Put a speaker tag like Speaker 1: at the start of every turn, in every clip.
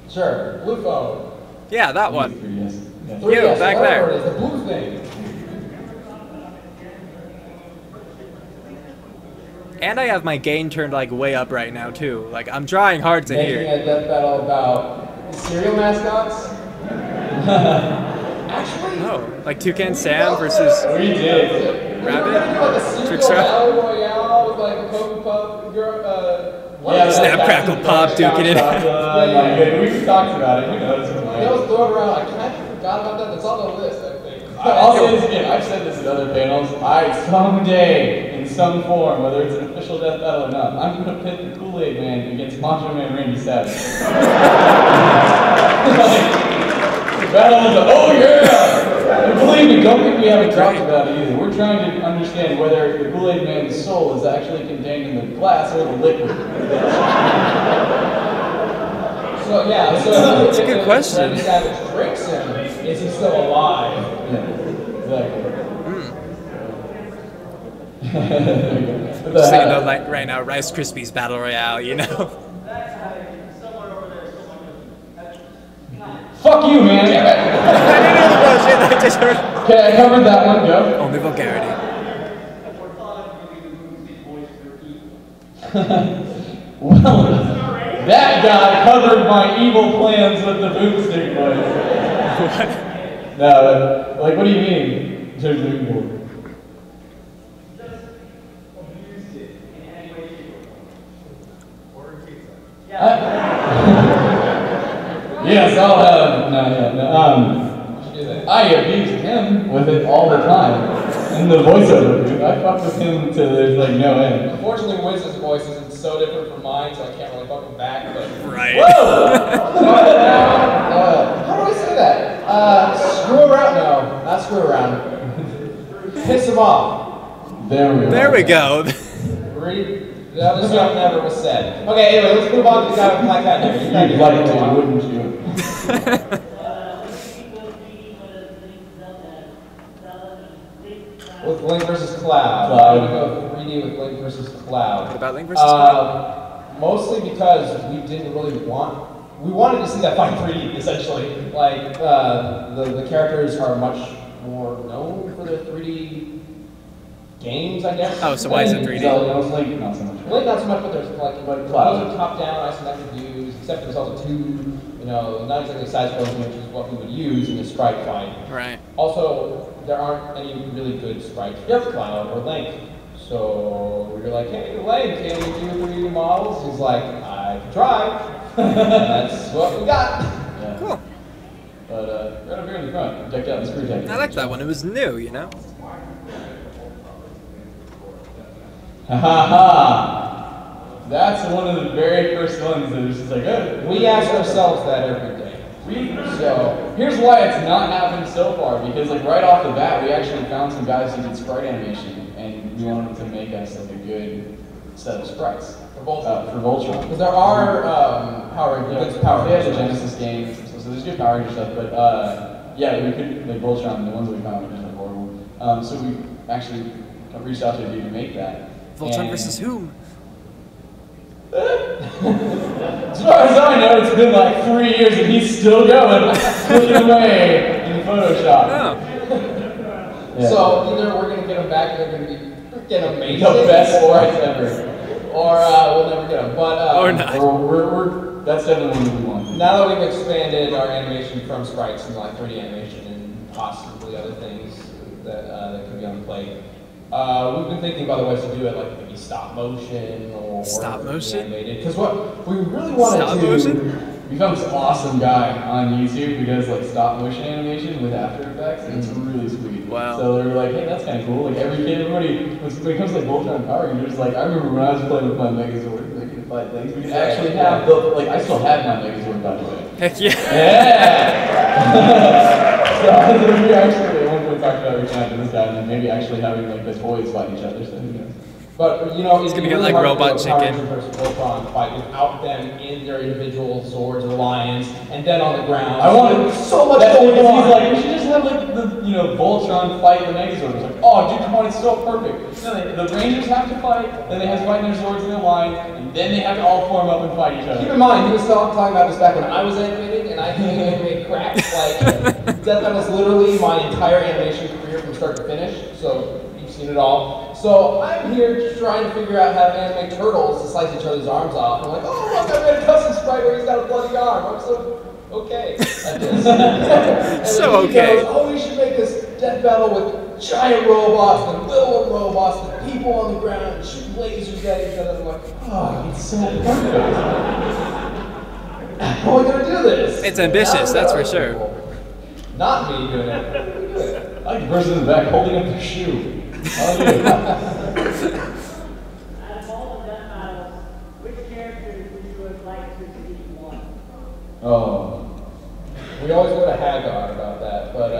Speaker 1: Sure, blue phone.
Speaker 2: Yeah, that one.
Speaker 1: 3DS.
Speaker 2: You, back there.
Speaker 1: It's the blue thing.
Speaker 2: And I have my gain turned like way up right now too. Like I'm trying hard to hear.
Speaker 1: Making a death battle about cereal mascots. Actually,
Speaker 2: no, like Toucan Sam versus
Speaker 1: we did.
Speaker 2: Rabbit.
Speaker 1: Like a cereal battle royale with like a Cocoa Puff girl.
Speaker 2: Snap Crackle Pop duking it.
Speaker 1: We've talked about it. Who knows? That was thrown around. I kind of forgot about that. That's on the list, I think. I've said this in other panels. Someday, in some form, whether it's an official death battle or not, I'm going to pit the Kool-Aid Man against Macho Man Randy Savage. The battle is oh yeah! And believe me, don't think we haven't talked about it either. We're trying to understand whether the Kool-Aid Man's soul is actually contained in the glass or the liquid. So yeah,
Speaker 2: that's a good question.
Speaker 1: Randy Savage drinks him. Is he still alive? Yeah, exactly.
Speaker 2: Just thinking of like right now, Rice Krispies Battle Royale, you know?
Speaker 1: Fuck you, man! Okay, I covered that one, go.
Speaker 2: Only vulgarity.
Speaker 1: Well, that guy covered my evil plans with the boomstick voice.
Speaker 2: What?
Speaker 1: No, like, what do you mean? In terms of evil? Yes, I'll have. No. I abused him with it all the time. In the voiceover booth, I fucked with him till there's like no end. Unfortunately, Wiz's voice isn't so different from mine, so I can't really fuck him back. But
Speaker 2: right.
Speaker 1: Whoa! How do I say that? Screw around? No, not screw around. Piss him off. There we go.
Speaker 2: There we go.
Speaker 1: That was something never was said. Okay, anyway, let's move on to the guy with black hat hair. You'd like to, wouldn't you? With Link versus Cloud. I'm going to go 3D with Link versus Cloud.
Speaker 2: What about Link versus Cloud?
Speaker 1: Mostly because we didn't really we wanted to see that fight 3D, essentially. Like, the characters are much more known for their 3D games, I guess.
Speaker 2: Oh, so why is it 3D?
Speaker 1: Link, not so much. Link, not so much, but there's like, those are top-down, isometric views, except there's also two, not exactly side-scrolling, which is what we would use in a sprite fight.
Speaker 2: Right.
Speaker 1: Also, there aren't any really good sprites for Cloud or Link. So we were like, hey, Link, can you do 3D models? He's like, I can try. That's what we got. Yeah. Cool. But right up here in the front, check out the screw tech.
Speaker 2: I like that one. It was new, you know?
Speaker 1: Ha ha ha! That's one of the very first ones that was just like, oh. We ask ourselves that every day. So here's why it's not happened so far, because like right off the bat, we actually found some guys who did sprite animation, and we wanted to make us like a good set of sprites for Voltron. Because there are Power Rangers, the Genesis games, so there's good Power Ranger stuff. But yeah, we could like Voltron, the ones that we found were just like horrible. So we actually reached out to a dude to make that.
Speaker 2: Voltron versus whom?
Speaker 1: As far as I know, it's been like 3 years and he's still going, clicking away in Photoshop.
Speaker 2: Oh.
Speaker 1: Yeah. So either we're going to get him back, they're going to be freaking amazing, the best sprites ever, or we'll never get them. But
Speaker 2: or not.
Speaker 1: That's definitely what we want. Now that we've expanded our animation from sprites to like 3D animation and possibly other things that could be on the plate. We've been thinking about the ways to do it, like maybe stop motion or animated. Because what we really wanted we found this awesome guy on YouTube who does like stop motion animation with After Effects, and it's really sweet.
Speaker 2: Wow.
Speaker 1: So they were like, hey, that's kind of cool. Like everybody, when it comes to like Voltron and Power Rangers, like I remember when I was playing with my Megazord, like you fight things, we could actually have I still have my Megazord, by the way.
Speaker 2: Heck yeah.
Speaker 1: Yeah. So we actually talked about reaching out to this guy and then maybe actually having like the toys fight each other. So who knows? But
Speaker 2: it's gonna get like Robot Chicken.
Speaker 1: Fight without them in their individual Zords or Lions, and then on the ground. I wanted so much going on. He's like, we should just have like the Voltron fight the Megazord. It's like, oh dude, come on, it's so perfect. No, the Rangers have to fight, then they have to fight in their Zords and their Lions, and then they have to all form up and fight each other.
Speaker 3: Keep in mind, he was talking about this back when I was animating, and I can't animate crap. Like, Death Metal's literally my entire animation career from start to finish, so you've seen it all. So I'm here trying to figure out how to animate turtles to slice each other's arms off. I'm like, oh, look, I made a custom sprite where he's got a bloody arm. I'm so okay at this. And
Speaker 2: So
Speaker 3: then he
Speaker 2: okay.
Speaker 3: goes, oh, we should make this death battle with giant robots and little robots and people on the ground and shoot lasers at each other. I'm like, oh, it's so perfect. How are we going to do this?
Speaker 2: It's ambitious, that's for sure.
Speaker 3: Not me doing it.
Speaker 1: I like the person in the back holding up their shoe. How do you?
Speaker 4: Out of all the death battles, which characters would you have liked to see one?
Speaker 1: Oh.
Speaker 3: We always go to Hagar about that, but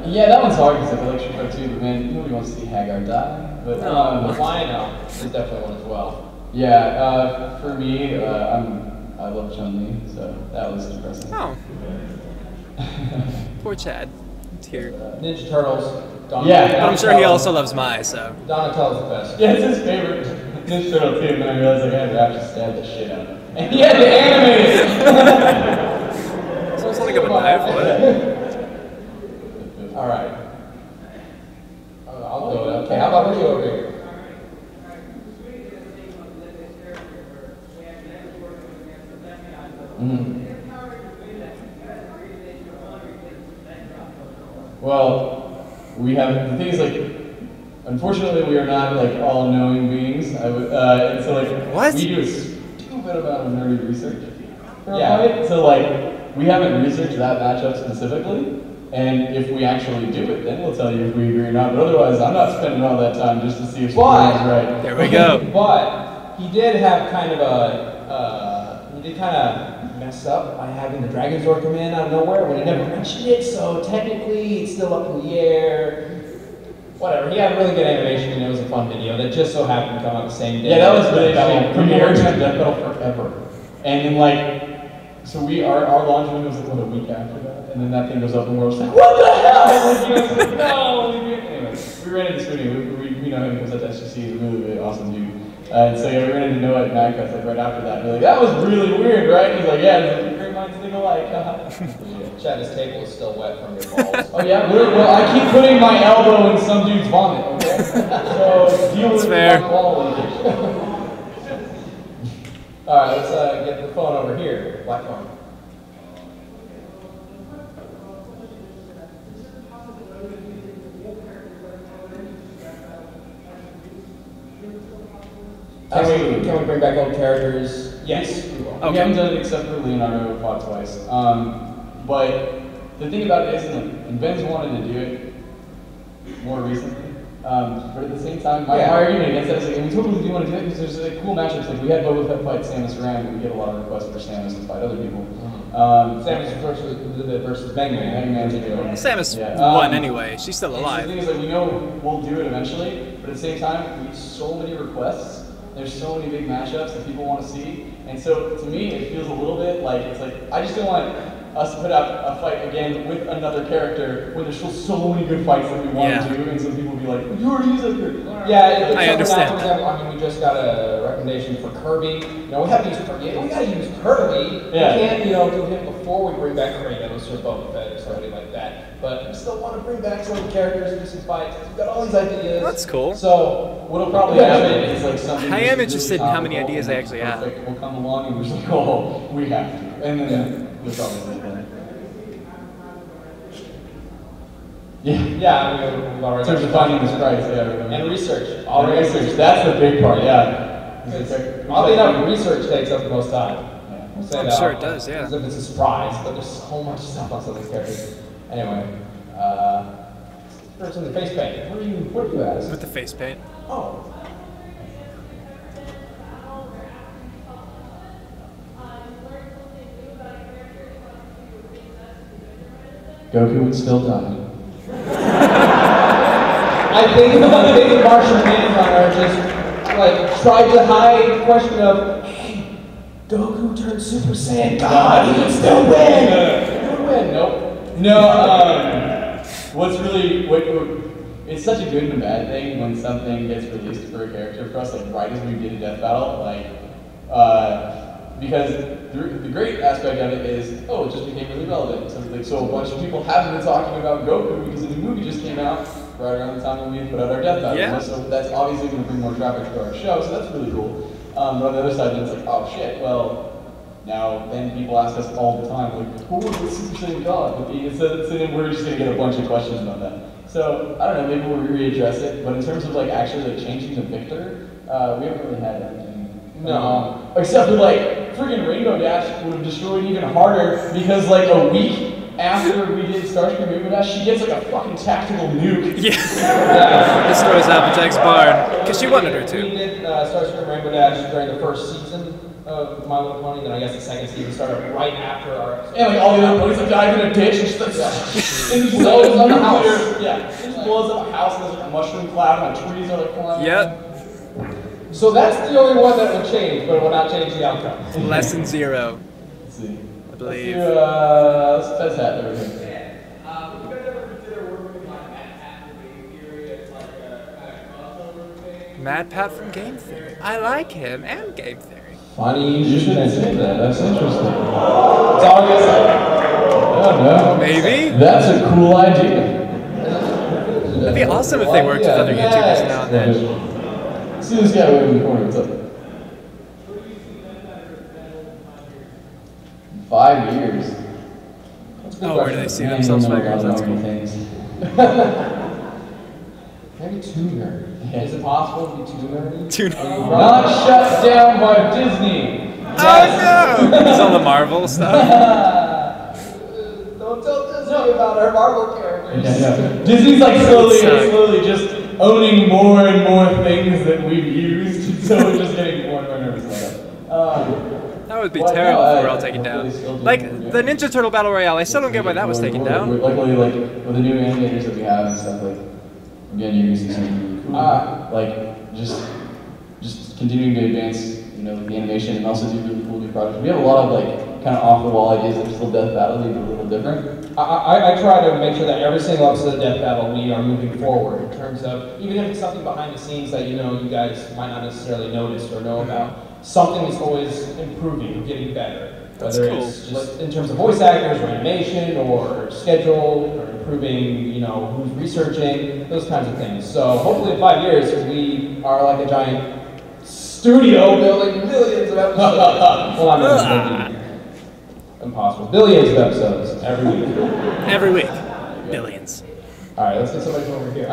Speaker 1: Yeah, that one's hard because I feel like she's too, but man, nobody wants to see Hagar die. But
Speaker 3: the Lionel is definitely one as well.
Speaker 1: yeah, for me, I love Chun-Li, so that was depressing.
Speaker 2: Oh. Poor Chad. Tear.
Speaker 3: Ninja Turtles.
Speaker 1: Yeah.
Speaker 2: But I'm sure he also loves Mai, so.
Speaker 3: Donatello's the best.
Speaker 1: Yeah, it's his favorite Ninja Turtle too, and then I realized like I had to actually stab the shit out of him. And he had to animate it!
Speaker 2: Someone's holding up a knife, what?
Speaker 3: Alright. I'll do it. Okay, how about you over here?
Speaker 1: Well, we have, the thing is like, unfortunately we are not like all knowing beings. And so like,
Speaker 2: What?
Speaker 1: we do a stupid amount of nerdy research for a
Speaker 3: Yeah.
Speaker 1: fight. So like, we haven't researched that matchup specifically. And if we actually do it, then we'll tell you if we agree or not. But otherwise, I'm not spending all that time just to see if someone's right.
Speaker 2: There we go.
Speaker 3: But he did have kind of he did kind of mess up by having the Dragon Zord come in out of nowhere when he never mentioned it, so technically it's still up in the air. Whatever, he had a really good animation and it was a fun video that just so happened to come out the same day.
Speaker 1: Yeah, that was really
Speaker 3: Battle
Speaker 1: interesting. We
Speaker 3: premiered.
Speaker 1: worked on Death Battle forever. And then like, so our launch window was like what, a week after that? And then that thing goes up and we're just like, what the hell? And like, you know, like, no, anyway, we ran into Sweeney. We know him because at SGC, he's a really, really awesome dude. And so yeah, we ran into Noah at MAGFest like right after that. And we're like, that was really weird, right? And he's like, yeah, it's like, great minds think alike.
Speaker 3: Chad, this table is still wet from your balls.
Speaker 1: Oh yeah, well I keep putting my elbow in some dude's vomit, okay? So deal with
Speaker 2: fair.
Speaker 1: my quality.
Speaker 3: Alright, let's get the phone over here. Black phone. Can we bring back old characters? Yes. We will.
Speaker 1: We haven't done it except for Leonardo fought twice. But the thing about it is, and Ben's wanted to do it more recently. But at the same time, my argument against that is like, we totally do want to do it because there's like cool matchups. Like we had Boba Fett fight Samus Aran, and we get a lot of requests for Samus to fight other people.
Speaker 3: Samus versus Mega
Speaker 2: Samus won anyway. She's still
Speaker 1: The
Speaker 2: alive.
Speaker 1: thing is that we know we'll do it eventually, but at the same time, we have so many requests. There's so many big matchups that people want to see, and so to me, it feels a little bit like it's like I just don't want us to put out a fight again with another character when there's still so many good fights that we want to do, and some people will be like, "You already used that character."
Speaker 3: Yeah,
Speaker 2: I understand.
Speaker 3: For example, I mean, we just got a recommendation for Kirby. You know, we have to use Kirby. We got to use Kirby.
Speaker 1: Yeah.
Speaker 3: We can't, do him before we bring back Kratos or Boba Fett or somebody like that. But we still want to bring back some of the characters and do some fights. We've got all these ideas.
Speaker 2: That's cool.
Speaker 3: So
Speaker 1: what'll probably happen is like something.
Speaker 2: I am
Speaker 1: that's
Speaker 2: interested in
Speaker 1: really
Speaker 2: how many
Speaker 1: topical
Speaker 2: ideas they actually
Speaker 1: and
Speaker 2: have.
Speaker 1: perfect will come along and we're just like, oh, we have to, and then we'll probably do that.
Speaker 3: Yeah, we've already.
Speaker 1: In terms of finding the sprites, yeah.
Speaker 3: And research.
Speaker 1: All research. That's the big part. Yeah.
Speaker 3: Oddly enough, research takes up the most time. We'll say
Speaker 2: I'm
Speaker 3: that
Speaker 2: sure it
Speaker 3: often,
Speaker 2: does, yeah.
Speaker 3: As if it's a surprise, but there's so much stuff on some of these characters. Anyway, first in the face paint. What do you ask?
Speaker 2: With the face paint.
Speaker 3: Oh.
Speaker 1: Goku would still die.
Speaker 3: I think Martian Manhunter just like tried to hide the question of, hey, Goku turned Super Saiyan God, he would still win. He would win.
Speaker 1: Nope. No. What's really it's such a good and a bad thing when something gets released for a character for us, like right as we did a death battle, like Because the great aspect of it is, it just became really relevant. So a bunch of people haven't been talking about Goku because the new movie just came out right around the time when we put out our Death Battle.
Speaker 2: Yeah.
Speaker 1: So that's obviously going to bring more traffic to our show, so that's really cool. But on the other side, it's like, oh shit, well, now then people ask us all the time, like, who was the Super Saiyan God? So we're just going to get a bunch of questions about that. So, I don't know, maybe we'll readdress it, but in terms of like actually like changing the Victor, we haven't really had anything.
Speaker 3: No.
Speaker 1: Except for like, freaking Rainbow Dash would have destroyed even harder because like a week after we did Starscream Rainbow Dash, she gets like a fucking tactical nuke.
Speaker 2: Yeah. Destroys Applejack's barn. Because she wanted her
Speaker 3: We
Speaker 2: to.
Speaker 3: did Starscream Rainbow Dash during the first season of My Little Pony, then I guess the second season started right after our episode.
Speaker 1: And like all the other ponies like dive in a ditch and just like, and just blows up a house. Yeah, it just blows up a house and there's like a mushroom cloud and the trees are like flying.
Speaker 2: Yep.
Speaker 3: So that's the only one that would change, but it will not change the outcome.
Speaker 2: Lesson 0.
Speaker 1: Let's see.
Speaker 2: I believe.
Speaker 1: Let's test that everything.
Speaker 5: Would you guys ever consider working with like Mad Pat from Game Theory as like a kind of crossover thing?
Speaker 2: Mad Pat from Game Theory. I like him and Game Theory.
Speaker 3: Funny you should say that. That's interesting. It's all I guess. I don't know.
Speaker 2: Maybe?
Speaker 1: That's a cool idea.
Speaker 2: It'd be awesome if they worked with other YouTubers now and then.
Speaker 1: See this guy waving in the corner. What's up? 5 years. That's a good
Speaker 2: Oh, where
Speaker 1: question.
Speaker 2: do they see
Speaker 1: Man,
Speaker 2: themselves
Speaker 1: you know
Speaker 2: 5 years?
Speaker 1: about
Speaker 2: That's
Speaker 1: many
Speaker 2: cool.
Speaker 1: things.
Speaker 3: Maybe too nerdy. Is it possible to be too nerdy?
Speaker 2: Too nerdy.
Speaker 1: Not shut down by Disney.
Speaker 2: Oh no! It's all the Marvel stuff.
Speaker 3: Don't tell Disney about our Marvel characters.
Speaker 1: Yeah. Disney's like slowly just owning more and more things that we've used, so we're just getting more and more nervous about it.
Speaker 2: That would be
Speaker 1: Well,
Speaker 2: terrible
Speaker 1: no,
Speaker 2: if we were all taken down. Like, the Ninja Turtle Battle Royale, I still don't get why that was taken down.
Speaker 1: Luckily, like, with the new animators that we have and stuff, like, again, you're gonna see something really cool. Like, just continuing to advance, the animation and also do really cool new projects. We have a lot of, like, kind of off-the-wall ideas that are still Death Battle, maybe a little different.
Speaker 3: I try to make sure that every single episode of Death Battle we are moving forward in terms of, even if it's something behind the scenes that you guys might not necessarily notice or know about, something is always improving, getting better.
Speaker 2: That's
Speaker 3: Whether
Speaker 2: cool.
Speaker 3: it's just in terms of voice actors or animation or schedule or improving, who's researching, those kinds of things. So hopefully in 5 years we are like a giant studio building millions of episodes. Well, I'm not impossible. Billions of episodes every week.
Speaker 2: Every week. Billions.
Speaker 3: All right, let's get somebody from over here.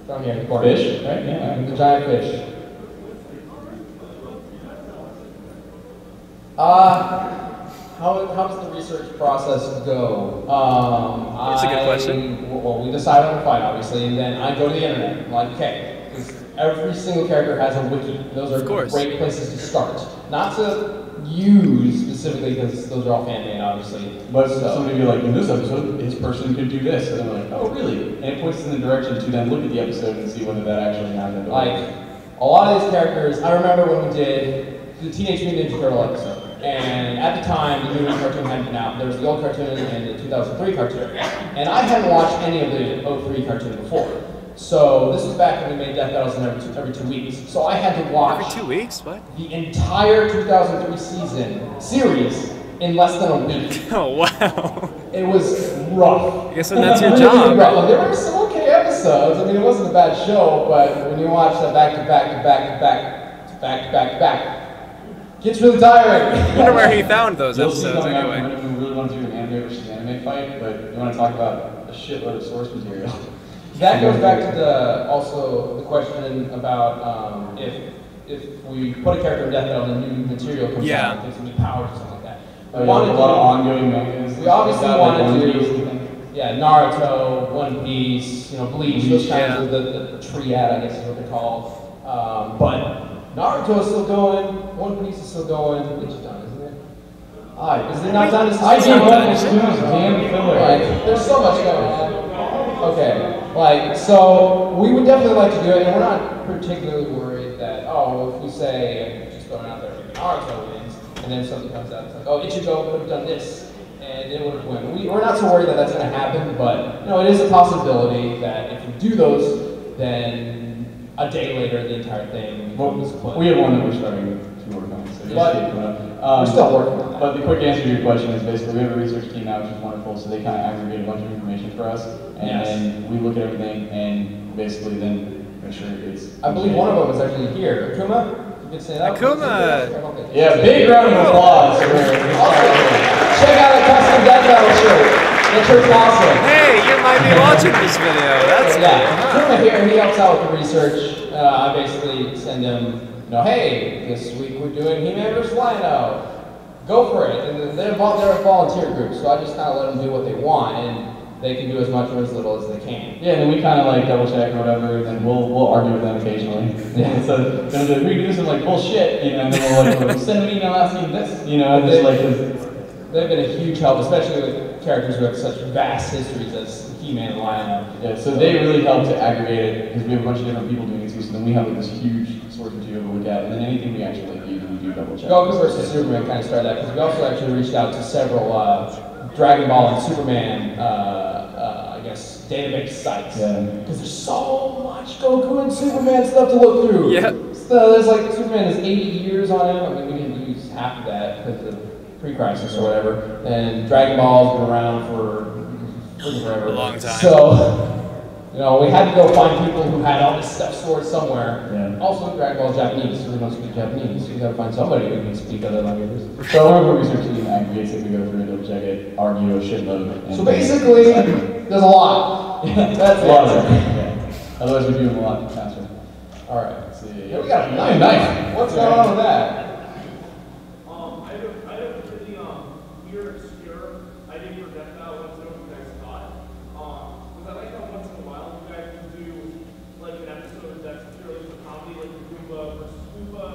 Speaker 3: From here,
Speaker 1: Fish, right? Yeah.
Speaker 3: The giant fish. How does the research process go?
Speaker 2: That's a good question.
Speaker 3: Well, we decide on a fight, obviously, and then I go to the internet. I'm like, okay, 'cause every single character has a wiki. Those are great places to start. Not to use specifically, because those are all fan-made, obviously.
Speaker 1: But somebody be like, in this episode, his person could do this. And they're like, oh, really? And it points in the direction to then look at the episode and see whether that actually happened.
Speaker 3: Like, a lot of these characters, I remember when we did the Teenage Mutant Ninja Turtle episode. And at the time, the new cartoon hadn't been out. There was the old cartoon and the 2003 cartoon. And I hadn't watched any of the 03 cartoon before. So this was back when we made Death Battles every 2 weeks. So I had to watch
Speaker 2: Every 2 weeks? What?
Speaker 3: the entire 2003 series in less than a week.
Speaker 2: Oh, wow.
Speaker 3: It was rough.
Speaker 2: I guess then that's your
Speaker 3: Really
Speaker 2: job.
Speaker 3: rough. Like, there were some okay episodes. I mean, it wasn't a bad show, but when you watch that back to back to back to back to back to back to back, gets really tiring.
Speaker 2: I wonder where he found those
Speaker 1: You'll see
Speaker 2: episodes
Speaker 1: coming up
Speaker 2: anyway.
Speaker 1: when we really want to do an anime versus anime fight, but you want to talk about a shitload of source material.
Speaker 3: That goes back to the question about if we put a character in Death Battle and new material comes out, there's new powers or something like that.
Speaker 1: A lot of ongoing mangas.
Speaker 3: We obviously wanted
Speaker 1: to.
Speaker 3: Naruto, One Piece, Bleach, those kinds of the triad, I guess is what they're called. But Naruto is still going, One Piece is still going, Bleach is done, isn't it? Is it not done?
Speaker 1: I gave up as soon as damn filler.
Speaker 3: There's so much going on. Okay, so we would definitely like to do it, and we're not particularly worried that, if we say, just throwing out there, Naruto wins, and then something comes out, it's like, Ichigo would have done this, and it would have won. We're not so worried that that's going to happen, but, it is a possibility that if we do those, then a day later, the entire thing was put.
Speaker 1: We have one that we're starting to work on. So But
Speaker 3: we're still working on that.
Speaker 1: But the quick answer to your question is basically we have a research team now, which is wonderful. So they kind of aggregate a bunch of information for us, and then we look at everything and basically then make sure it's.
Speaker 3: I believe one of them is actually here. Akuma. You can say that.
Speaker 2: Akuma.
Speaker 1: Yeah, big round of applause.
Speaker 3: Check out the custom death battle shirt. That shirt's awesome.
Speaker 2: Hey, you might be watching this video. That's
Speaker 3: Akuma here. He helps out with the research. I basically send him, hey, this week we're doing He-Man vs. Lion-O. Go for it. And they're a volunteer group, so I just kind of let them do what they want, and they can do as much or as little as they can.
Speaker 1: Yeah, and then we kind of like double check or whatever, and then we'll argue with them occasionally. Yeah. So if we do some like bullshit, and then we'll send an email asking this, and just like
Speaker 3: they've been a huge help, especially with characters who have such vast histories as He-Man and Lion-O.
Speaker 1: Yeah, so they really help to aggregate it because we have a bunch of different people doing it too. So then we have like this huge source material to look at, and then anything we actually use, we do double check.
Speaker 3: Goku vs. Superman kind of started that because we also actually reached out to several Dragon Ball and Superman, I guess, database sites.
Speaker 1: Yeah.
Speaker 3: Because there's so much Goku and Superman stuff to look through.
Speaker 2: Yeah.
Speaker 3: So there's like Superman has 80 years on him. I mean, we didn't use half of that because of pre-crisis or whatever. And Dragon Ball's been around for forever.
Speaker 2: A long time.
Speaker 3: So, we had to go find people who had all this stuff stored somewhere.
Speaker 1: Yeah.
Speaker 3: Also, Dragon Ball's Japanese, so we don't speak Japanese. So we gotta find somebody who can speak other languages.
Speaker 1: So our research team aggregates it, we go through it, double check it, argue a shitload.
Speaker 3: So basically, there's a lot. That's
Speaker 1: a lot of it. Yeah. Otherwise we do them a lot faster.
Speaker 3: Alright.
Speaker 1: Let's see.
Speaker 3: Yeah, we got a knife. What's going on with that?
Speaker 5: I have a pretty weird, obscure idea for death battle. What's what you guys thought? Because I like how once in a while you guys can do like an episode that's purely for comedy, like Goomba versus Goomba,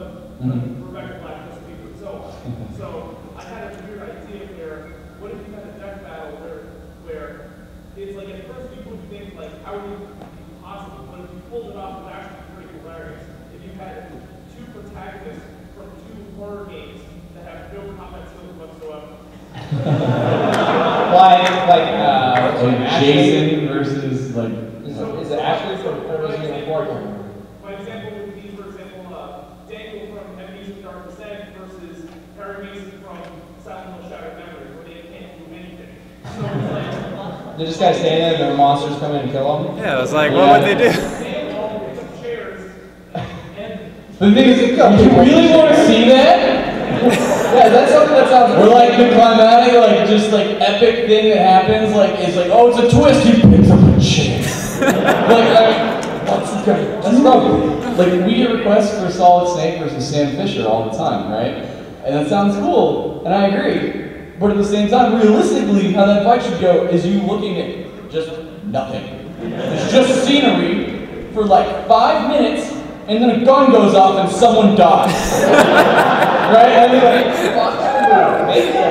Speaker 5: Rebecca Black versus Goomba, and so on. So I had a weird idea where, what if you had a death battle where it's like at first people would think like, how would it be possible? But if you pulled it off, it would actually be pretty hilarious. If you had two protagonists from two horror games that have no combat skills whatsoever.
Speaker 3: like
Speaker 1: Jason versus like.
Speaker 3: Is it Ashley from Resident Evil 4?
Speaker 5: My example would be, for example, Daniel from Enemies of Dark Descent versus Harry Mason from Silent Hill Shattered Memories, where they can't do anything. So it's like.
Speaker 3: They just gotta stand there and the monsters come in and kill them?
Speaker 2: Yeah, I was like, what would they do?
Speaker 5: They all pick up chairs and.
Speaker 1: The thing is, you really want to see that?
Speaker 3: Yeah, that's something that sounds.
Speaker 1: Or like the climatic, like just like epic thing that happens, like it's like, oh, it's a twist. He picks up a chair. That's probably like we get requests for Solid Snake versus Sam Fisher all the time, right? And that sounds cool, and I agree. But at the same time, realistically, how that fight should go is you looking at just nothing. It's just scenery for like 5 minutes, and then a gun goes off and someone dies. Right? I mean, like,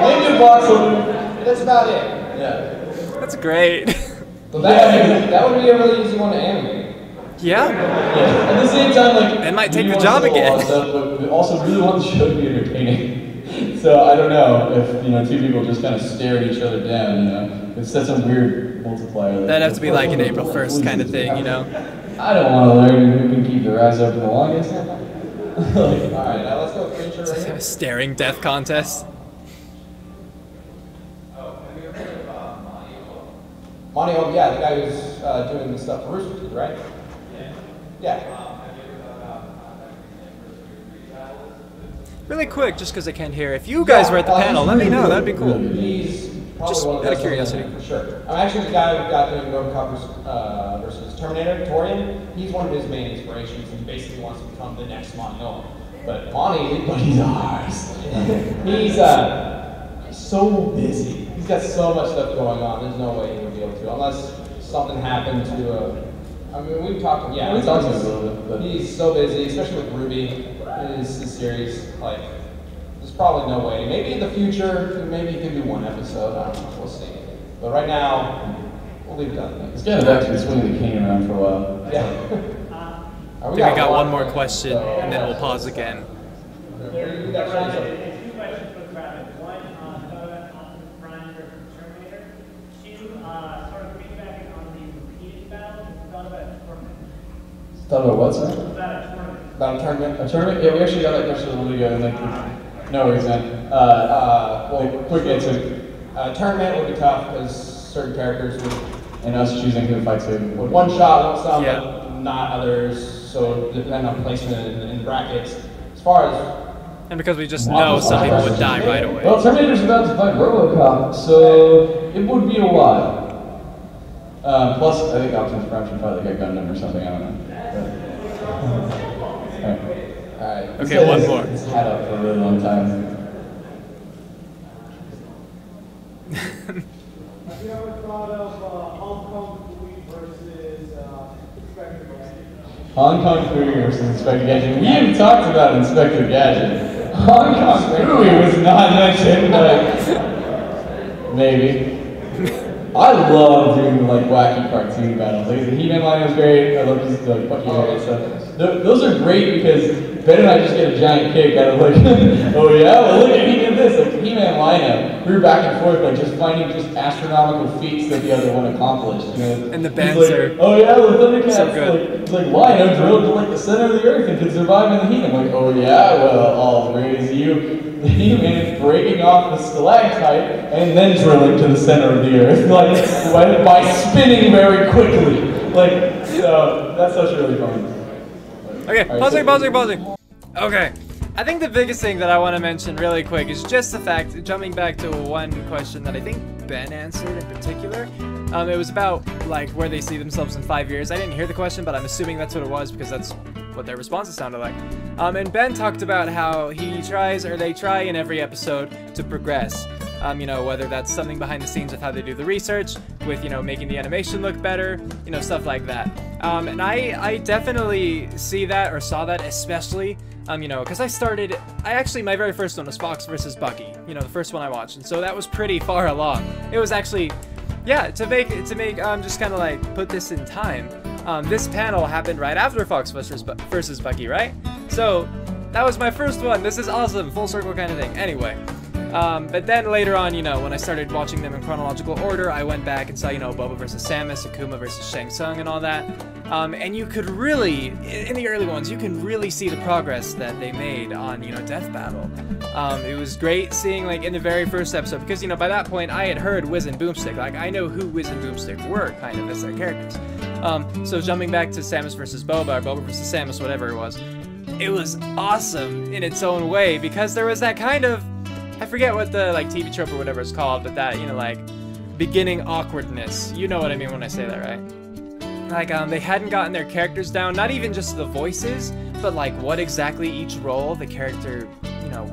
Speaker 1: maybe a box will move.
Speaker 3: That's about it.
Speaker 1: Yeah.
Speaker 2: That's great.
Speaker 3: But that would be a really easy one to animate.
Speaker 2: Yeah.
Speaker 1: Yeah. At the same time, like
Speaker 2: It might take
Speaker 1: we
Speaker 2: the
Speaker 1: want
Speaker 2: job
Speaker 1: to do a lot
Speaker 2: again.
Speaker 1: of stuff, but we also really want the show to be entertaining. So I don't know if two people just kind of stare at each other down. It sets some weird multiplier.
Speaker 2: That'd have to be like an April 1st kind of thing,
Speaker 1: I don't want to learn who can keep their eyes open the longest.
Speaker 3: Alright, now let's go with the intro right here.
Speaker 2: Staring death contest.
Speaker 3: Monty, yeah, the guy who's doing the stuff for Rooster Teeth, right? Yeah.
Speaker 2: Really quick, just because I can't hear. If you guys were at the panel, let me know. That'd be cool.
Speaker 3: He's probably
Speaker 2: Just
Speaker 3: one of the
Speaker 2: out of
Speaker 3: best
Speaker 2: curiosity.
Speaker 3: for sure. I'm actually the guy who got doing RoboCop versus Terminator, Torian. He's one of his main inspirations, and he basically wants to become the next Monty Owen. But he's ours. He's so busy. He's got so much stuff going on. There's no way he would be able to, unless something happened to. I mean, we've talked. Yeah,
Speaker 1: we talked to him a little bit. But
Speaker 3: he's so busy, especially with Ruby. His series, like, there's probably no way. Maybe in the future, maybe he can do one episode. I don't know. We'll see. But right now, we'll leave it at that.
Speaker 1: It's kind of actually swinging the cane around for a while.
Speaker 3: Yeah.
Speaker 2: I think I got one more question, and then we'll pause again.
Speaker 4: There's two questions for the crowd. One, about Optimus Prime versus Terminator. Two, sort of piggybacking on the repeated battle. Thought about a tournament.
Speaker 1: Thought about what, sir?
Speaker 4: About a tournament.
Speaker 3: About a tournament?
Speaker 1: A tournament? Yeah, we actually got that question a little bit ago. And like, No worries, man.
Speaker 3: Well,
Speaker 1: Quick answer.
Speaker 3: tournament would be tough because certain characters would
Speaker 1: And us choosing who to fight to.
Speaker 3: one shot some,
Speaker 2: Yeah.
Speaker 3: but not others. So depending on placement in brackets. As far as
Speaker 2: And because we just know some people would die right away.
Speaker 1: Well, Terminator's about to fight RoboCop, so it would be a while. Plus, I think Optimus Prime should fight like a Gundam or something, I don't know.
Speaker 3: alright.
Speaker 2: Okay, one more.
Speaker 1: It's had up for a really long time.
Speaker 5: Have you ever thought of Hong Kong versus Inspector Gadget?
Speaker 1: Hong Kong Fooey versus Inspector Gadget. We have talked about Inspector Gadget. Hong Kong Fooey was not mentioned, but maybe. I love doing like wacky cartoon battles. Like the He-Man line was great. I love just like fucking and stuff. Those are great because Ben and I just get a giant kick out of like, oh yeah, well look at he did this. Like the He-Man lineup, we were back and forth like just finding just astronomical feats that the other one accomplished. You know?
Speaker 2: And the
Speaker 1: He's
Speaker 2: bands
Speaker 1: like,
Speaker 2: are
Speaker 1: oh yeah, the Thundercats.
Speaker 2: so good.
Speaker 1: Like, it's like Lion drilled to like the center of the earth and could survive in the heat. I'm like, oh yeah, well I'll raise you. The He-Man breaking off the stalactite and then drilling to the center of the earth, like by spinning very quickly. Like, so that's such really fun.
Speaker 2: Okay,
Speaker 1: All right,
Speaker 2: pausing. Okay, I think the biggest thing that I want to mention really quick is just the fact, jumping back to one question that I think Ben answered in particular. It was about like where they see themselves in 5 years. I didn't hear the question, but I'm assuming that's what it was because that's what their responses sounded like. And Ben talked about how he tries, or they try in every episode to progress. You know, whether that's something behind the scenes with how they do the research, with, you know, making the animation look better, you know, stuff like that. And I definitely see that, or saw that especially, you know, because my very first one was Fox versus Bucky, you know, the first one I watched, and so that was pretty far along. It was actually, yeah, to make just kind of like put this in time, this panel happened right after Fox versus Bucky, right? So that was my first one. This is awesome, full circle kind of thing. Anyway. But then later on, you know, when I started watching them in chronological order, I went back and saw, you know, Boba versus Samus, Akuma versus Shang Tsung and all that. And you could really, in the early ones, you can really see the progress that they made on, you know, Death Battle. It was great seeing, like, in the very first episode, because, you know, by that point, I had heard Wiz and Boomstick. Like, I know who Wiz and Boomstick were, kind of, as their characters. So jumping back to Samus versus Boba, or Boba versus Samus, whatever it was awesome in its own way, because there was that kind of, I forget what the like TV trope or whatever it's called, but that, you know, like beginning awkwardness. You know what I mean when I say that, right? Like they hadn't gotten their characters down, not even just the voices, but like what exactly each role the character, you know,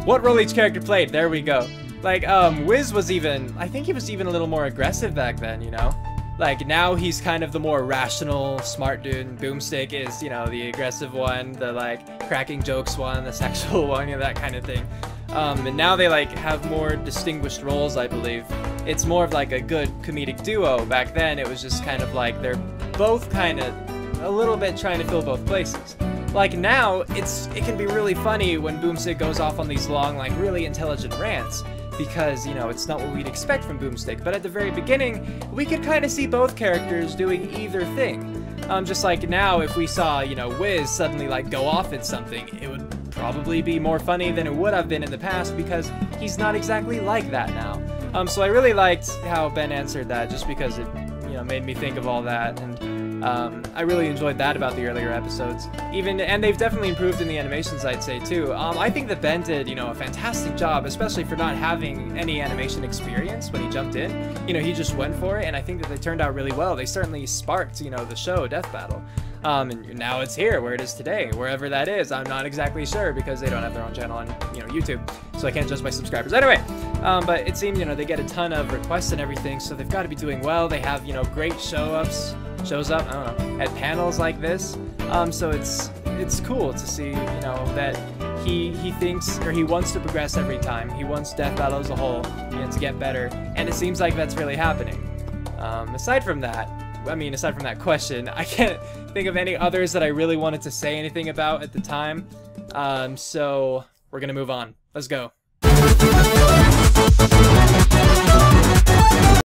Speaker 2: what role each character played. There we go. Like Wiz was even, I think he was even a little more aggressive back then, you know? Like, now he's kind of the more rational, smart dude, and Boomstick is, you know, the aggressive one, the, like, cracking jokes one, the sexual one, you know, that kind of thing. And now they, like, have more distinguished roles, I believe. It's more of, like, a good comedic duo. Back then, it was just kind of like they're both kind of a little bit trying to fill both places. Like, now, it can be really funny when Boomstick goes off on these long, like, really intelligent rants. Because, you know, it's not what we'd expect from Boomstick. But at the very beginning, we could kind of see both characters doing either thing. Just like now, if we saw, you know, Wiz suddenly, like, go off at something, it would probably be more funny than it would have been in the past, because he's not exactly like that now. So I really liked how Ben answered that, just because it, you know, made me think of all that, and I really enjoyed that about the earlier episodes. And they've definitely improved in the animations, I'd say, too. I think that Ben did, you know, a fantastic job, especially for not having any animation experience when he jumped in. You know, he just went for it, and I think that they turned out really well. They certainly sparked, you know, the show, Death Battle. And now it's here, where it is today, wherever that is. I'm not exactly sure, because they don't have their own channel on, you know, YouTube, so I can't judge by subscribers. Anyway, but it seems, you know, they get a ton of requests and everything, so they've got to be doing well. They have, you know, great shows up, I don't know, at panels like this. So it's cool to see, you know, that he thinks, or he wants to progress every time. He wants Death Battle as a whole, you know, to get better, and it seems like that's really happening. Aside from that question, I can't think of any others that I really wanted to say anything about at the time. So we're gonna move on. Let's go.